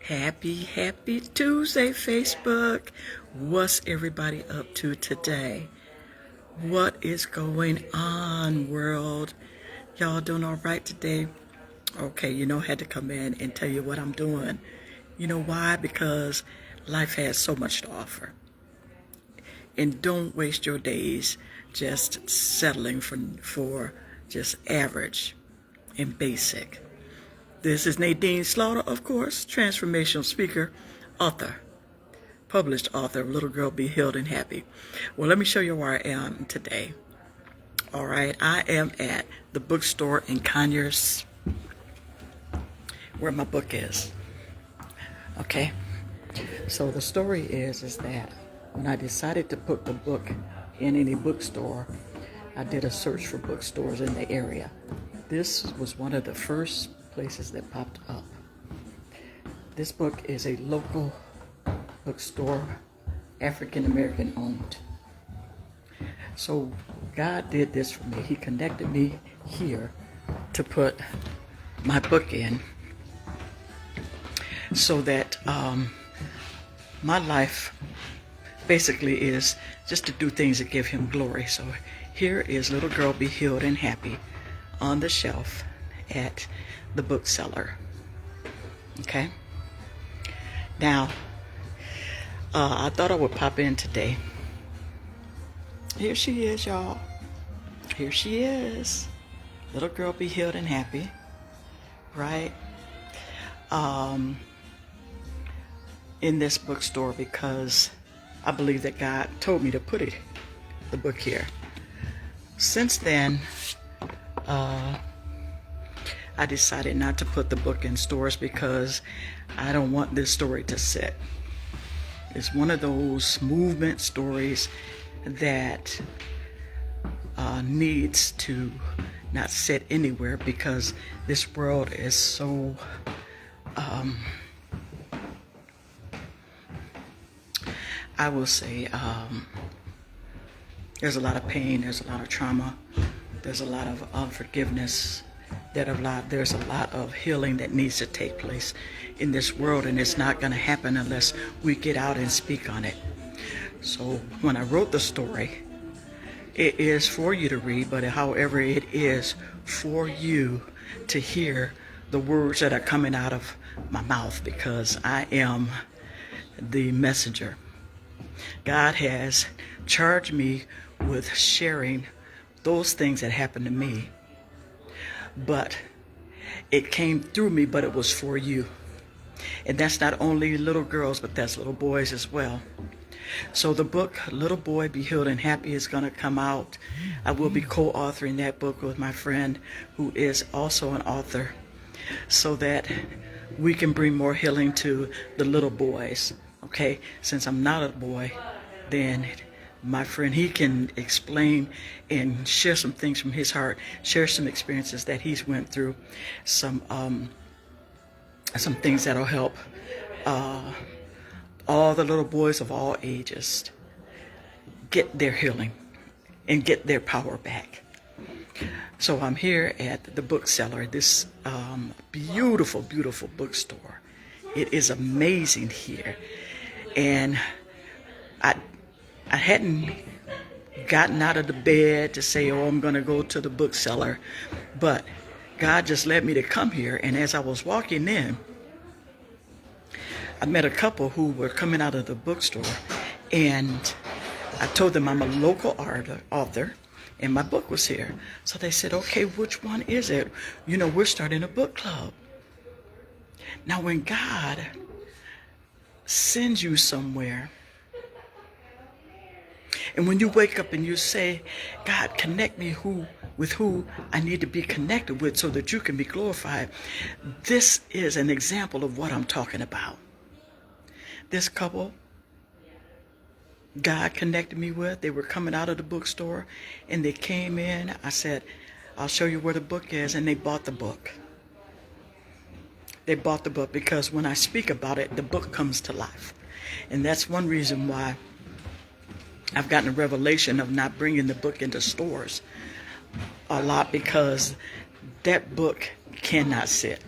Happy Tuesday, Facebook. What's everybody up to today? What is going on, world? Y'all doing all right today? Okay, I had to come in and tell you what I'm doing. You know why? Because life has so much to offer. And don't waste your days just settling for just average and basic. This is Nadine Slaughter, of course, transformational speaker, author, published author of Little Girl Be Healed and Happy. Well, let me show you where I am today. All right, I am at the bookstore in Conyers, where my book is. Okay, so the story is that when I decided to put the book in any bookstore, I did a search for bookstores in the area. This was one of the first places that popped up. This book is a local bookstore, African American owned. So God did this for me. He connected me here to put my book in so that my life basically is just to do things that give him glory. So here is Little Girl Be Healed and Happy on the shelf at the bookseller. Okay. Now, I thought I would pop in today. Here she is, y'all. Here she is. Little Girl Be Healed and Happy. Right? In this bookstore, because I believe that God told me to put the book here. Since then, I decided not to put the book in stores because I don't want this story to sit. It's one of those movement stories that needs to not sit anywhere, because this world is so I will say there's a lot of pain, there's a lot of trauma, there's a lot of unforgiveness, there's a lot of healing that needs to take place in this world, and it's not going to happen unless we get out and speak on it. So when I wrote the story, it is for you to read, but however, it is for you to hear the words that are coming out of my mouth, because I am the messenger. God has charged me with sharing those things that happened to me, but it came through me, but it was for you. And that's not only little girls, but that's little boys as well. So the book, Little Boy Be Healed and Happy, is going to come out. I will be co-authoring that book with my friend who is also an author, so that we can bring more healing to the little boys. Okay, since I'm not a boy, then my friend, he can explain and share some things from his heart, share some experiences that he's went through, some things that'll help all the little boys of all ages get their healing and get their power back. So I'm here at the bookseller, this beautiful, beautiful bookstore. It is amazing here. And I hadn't gotten out of the bed to say, oh, I'm going to go to the bookseller. But God just led me to come here. And as I was walking in, I met a couple who were coming out of the bookstore. And I told them I'm a local author and my book was here. So they said, okay, which one is it? We're starting a book club. Now, when God sends you somewhere, and when you wake up and you say, God, connect me with who I need to be connected with so that you can be glorified, this is an example of what I'm talking about. This couple, God connected me with, they were coming out of the bookstore and they came in. I said, I'll show you where the book is, and they bought the book. They bought the book because when I speak about it, the book comes to life. And that's one reason why I've gotten a revelation of not bringing the book into stores a lot, because that book cannot sit.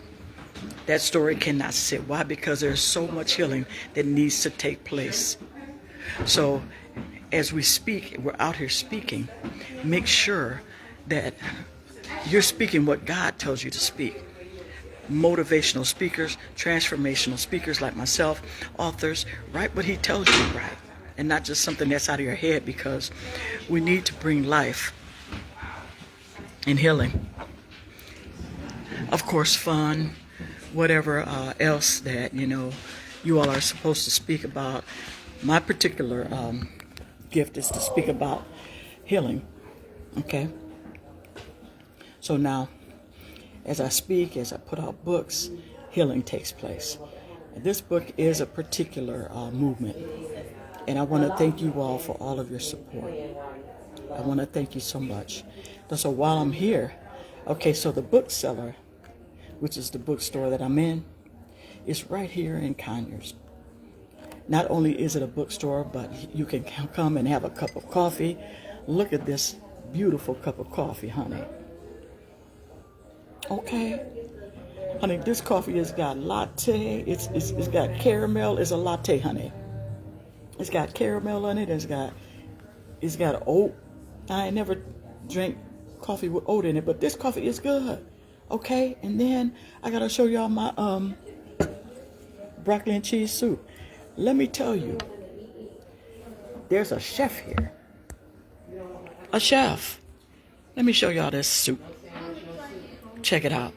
That story cannot sit. Why? Because there's so much healing that needs to take place. So as we speak, we're out here speaking, make sure that you're speaking what God tells you to speak. Motivational speakers, transformational speakers like myself, authors, write what he tells you to write, and not just something that's out of your head, because we need to bring life and healing. Of course, fun, whatever else that, you all are supposed to speak about. My particular gift is to speak about healing, okay? So now, as I speak, as I put out books, healing takes place. And this book is a particular movement, and I want to thank you all for all of your support. I want to thank you so much. So while I'm here, okay, so the bookseller, which is the bookstore that I'm in, is right here in Conyers. Not only is it a bookstore, but you can come and have a cup of coffee. Look at this beautiful cup of coffee, honey. Okay, honey, this coffee has got latte. It's got caramel. It's a latte, honey. It's got caramel in it. It's got oat. I ain't never drank coffee with oat in it, but this coffee is good. Okay, and then I gotta show y'all my broccoli and cheese soup. Let me tell you, there's a chef here. A chef. Let me show y'all this soup. Check it out.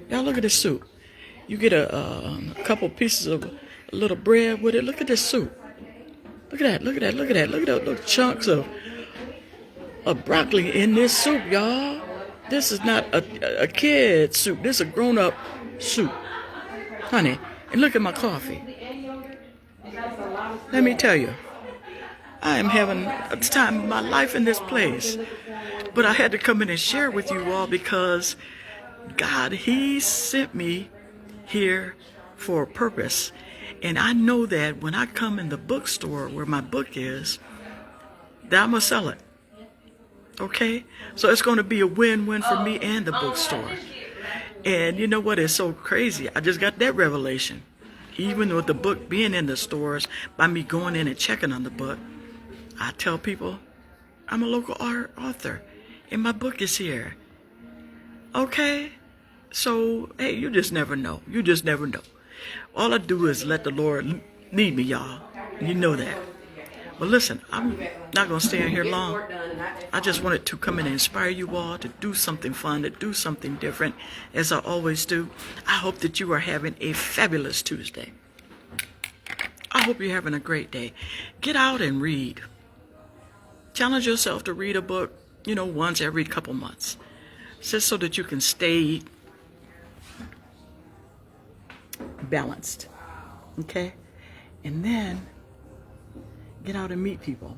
Y'all look at this soup. You get a couple pieces of a little bread with it. Look at this soup. Look at that. Look at that. Look at that. Look at those little chunks of broccoli in this soup, y'all. This is not a kid soup. This is a grown-up soup, honey. And look at my coffee. Let me tell you, I am having a time of my life in this place. But I had to come in and share with you all because God, He sent me here for a purpose. And I know that when I come in the bookstore where my book is, that I'm going to sell it. Okay? So it's going to be a win-win for me and the bookstore. And you know what is so crazy? I just got that revelation. Even with the book being in the stores, by me going in and checking on the book, I tell people I'm a local author. And my book is here. Okay? So, hey, you just never know. You just never know. All I do is let the Lord lead me, y'all. You know that. But listen, I'm not going to stay in here long. I just wanted to come in and inspire you all to do something fun, to do something different, as I always do. I hope that you are having a fabulous Tuesday. I hope you're having a great day. Get out and read. Challenge yourself to read a book, once every couple months, just so that you can stay balanced, okay? And then get out and meet people.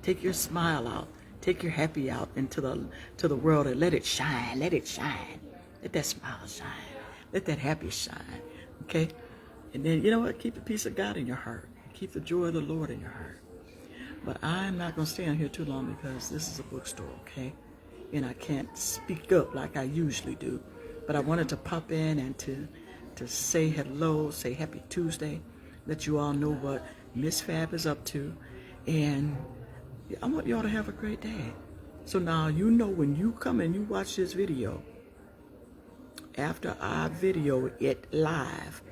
Take your smile out. Take your happy out into the world and let it shine. Let it shine. Let that smile shine. Let that happy shine, okay? And then, you know what? Keep the peace of God in your heart. Keep the joy of the Lord in your heart. But I'm not going to stay on here too long because this is a bookstore, okay? And I can't speak up like I usually do. But I wanted to pop in and to say hello, say happy Tuesday, let you all know what Miss Fab is up to. And I want y'all to have a great day. So now when you come and you watch this video, after I video it live,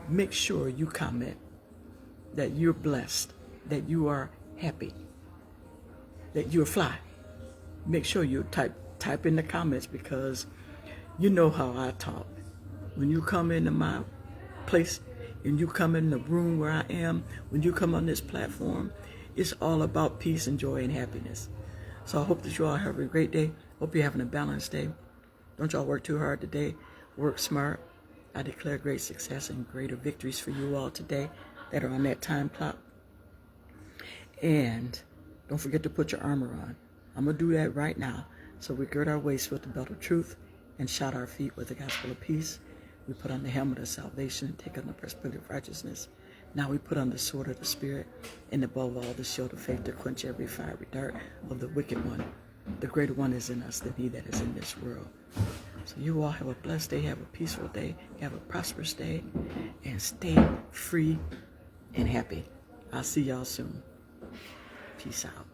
make sure you comment that you're blessed, that you are happy, that you're fly. Make sure you type in the comments, because you know how I talk. When you come into my place and you come in the room where I am, when you come on this platform, it's all about peace and joy and happiness. So I hope that you all have a great day. Hope you're having a balanced day. Don't y'all work too hard today. Work smart. I declare great success and greater victories for you all today that are on that time clock. And don't forget to put your armor on. I'm going to do that right now. So we gird our waist with the belt of truth and shod our feet with the gospel of peace. We put on the helmet of salvation and take on the breastplate of righteousness. Now we put on the sword of the Spirit, and above all the shield of faith to quench every fiery dart of the wicked one. The greater one is in us than he that is in this world. So you all have a blessed day, have a peaceful day, have a prosperous day, and stay free and happy. I'll see y'all soon. Peace out.